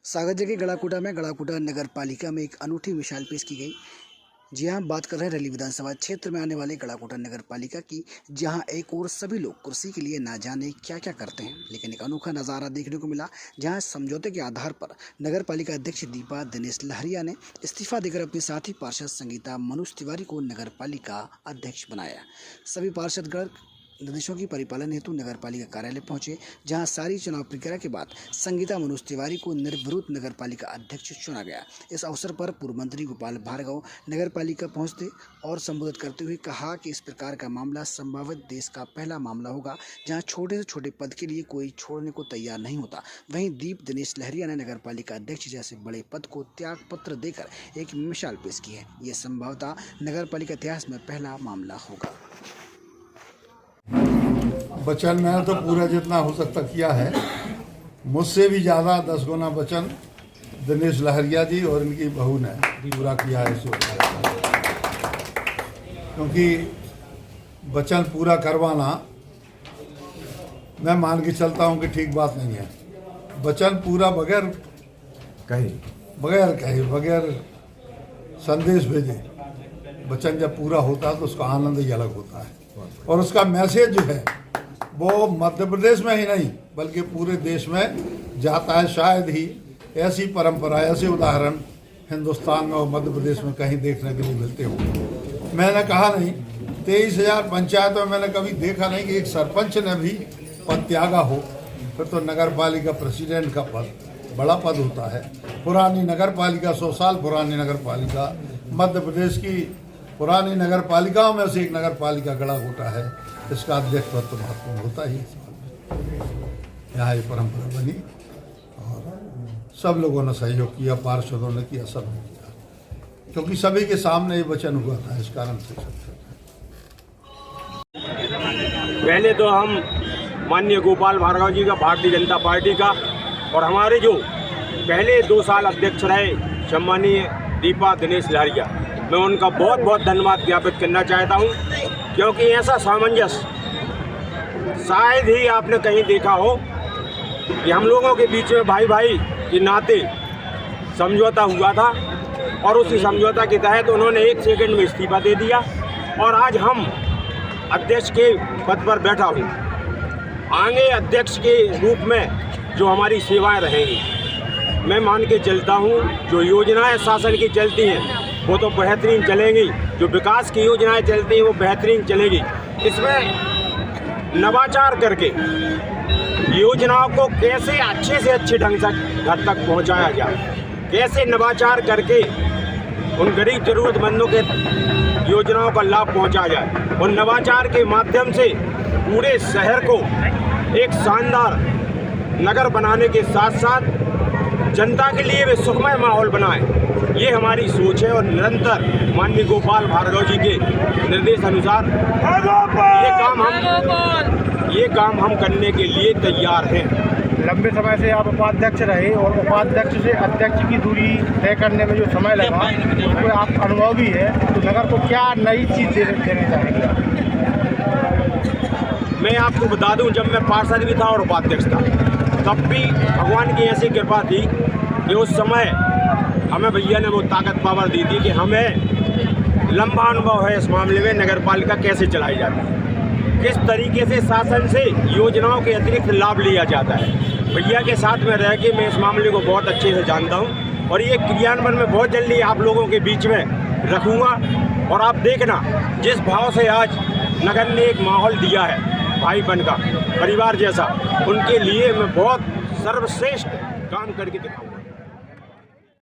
सागर जिले के गड़ाकोटा नगर पालिका में एक अनूठी मिसाल पेश की गई। जी हाँ, बात कर रहे हैं रैली विधानसभा क्षेत्र में आने वाले गड़ाकोटा नगर पालिका की, जहां एक और सभी लोग कुर्सी के लिए ना जाने क्या क्या करते हैं, लेकिन एक अनोखा नज़ारा देखने को मिला, जहां समझौते के आधार पर नगर पालिका अध्यक्ष दीपा दिनेश लहरिया ने इस्तीफा देकर अपने साथी पार्षद संगीता मनोज तिवारी को नगर पालिका अध्यक्ष बनाया। सभी पार्षदगण निर्देशों की परिपालन हेतु नगर पालिका कार्यालय पहुंचे, जहां सारी चुनाव प्रक्रिया के बाद संगीता मनोज तिवारी को निर्विरोध नगर पालिका अध्यक्ष चुना गया। इस अवसर पर पूर्व मंत्री गोपाल भार्गव नगर पालिका पहुंचते और संबोधित करते हुए कहा कि इस प्रकार का मामला संभावित देश का पहला मामला होगा, जहां छोटे से छोटे पद के लिए कोई छोड़ने को तैयार नहीं होता। वहीं दीप दिनेश लहरिया ने नगर पालिका अध्यक्ष जैसे बड़े पद को त्याग पत्र देकर एक मिसाल पेश की है। ये संभवतः नगर पालिका इतिहास में पहला मामला होगा। वचन मैंने तो पूरा जितना हो सकता किया है, मुझसे भी ज़्यादा 10 गुना वचन दिनेश लहरिया जी और इनकी बहू ने पूरा किया है इस क्योंकि वचन पूरा करवाना मैं मान के चलता हूं कि ठीक बात नहीं है। वचन पूरा बगैर बगैर संदेश भेजे वचन जब पूरा होता है तो उसका आनंद ही अलग होता है, और उसका मैसेज जो है वो मध्य प्रदेश में ही नहीं बल्कि पूरे देश में जाता है। शायद ही ऐसी परंपरा, ऐसे उदाहरण हिंदुस्तान में और मध्य प्रदेश में कहीं देखने के लिए मिलते हो। मैंने कहा नहीं, 23,000 पंचायत में मैंने कभी देखा नहीं कि एक सरपंच ने भी पद त्यागा हो। फिर तो नगर पालिका प्रेसिडेंट का पद बड़ा पद होता है। पुरानी नगर पालिका, 100 साल पुरानी नगर पालिका, मध्य प्रदेश की पुरानी नगर पालिकाओं में से एक नगर पालिका गड़ाकोटा है। इसका अध्यक्ष पद तो महत्वपूर्ण होता ही। यहाँ ये परंपरा बनी और सब लोगों ने सहयोग किया, पार्षदों ने किया, सब ने किया, क्योंकि सभी के सामने ये वचन हुआ था। इस कारण से पहले तो हम माननीय गोपाल भार्गव जी का, भारतीय जनता पार्टी का, और हमारे जो पहले 2 साल अध्यक्ष रहे सम्मानीय दीपा दिनेश लहरिया, मैं उनका बहुत बहुत धन्यवाद ज्ञापित करना चाहता हूं, क्योंकि ऐसा सामंजस्य शायद ही आपने कहीं देखा हो कि हम लोगों के बीच में भाई भाई के नाते समझौता हुआ था, और उसी समझौता के तहत उन्होंने 1 सेकंड में इस्तीफा दे दिया, और आज हम अध्यक्ष के पद पर बैठा हूँ। आगे अध्यक्ष के रूप में जो हमारी सेवाएं रहेंगी, मैं मान के चलता हूँ जो योजनाएं शासन की चलती हैं वो तो बेहतरीन चलेंगी, जो विकास की योजनाएं चलती हैं वो बेहतरीन चलेगी। इसमें नवाचार करके योजनाओं को कैसे अच्छे से अच्छे ढंग से घर तक पहुंचाया जाए, कैसे नवाचार करके उन गरीब ज़रूरतमंदों के योजनाओं का लाभ पहुंचाया जाए, और नवाचार के माध्यम से पूरे शहर को एक शानदार नगर बनाने के साथ साथ जनता के लिए भी सुखमय माहौल बनाए। ये हमारी सोच है, और निरंतर माननीय गोपाल भार्गव जी के निर्देश अनुसार ये काम हम करने के लिए तैयार हैं। लंबे समय से आप उपाध्यक्ष रहे, और उपाध्यक्ष से अध्यक्ष की दूरी तय करने में जो समय लगा उसमें आप अनुभवी है, तो नगर को क्या नई चीज़ देने चाहेंगे? मैं आपको बता दूं, जब मैं पार्षद भी था और उपाध्यक्ष था, तब भी भगवान की ऐसी कृपा थी कि उस समय हमें भैया ने वो ताकत पावर दी थी कि हमें लंबा अनुभव है इस मामले में, नगर पालिका कैसे चलाई जाती है, किस तरीके से शासन से योजनाओं के अतिरिक्त लाभ लिया जाता है। भैया के साथ में रह के मैं इस मामले को बहुत अच्छे से जानता हूँ, और ये क्रियान्वयन में बहुत जल्दी आप लोगों के बीच में रखूँगा। और आप देखना जिस भाव से आज नगर ने एक माहौल दिया है भाईपन का, परिवार जैसा, उनके लिए मैं बहुत सर्वश्रेष्ठ काम करके दिखाऊंगा।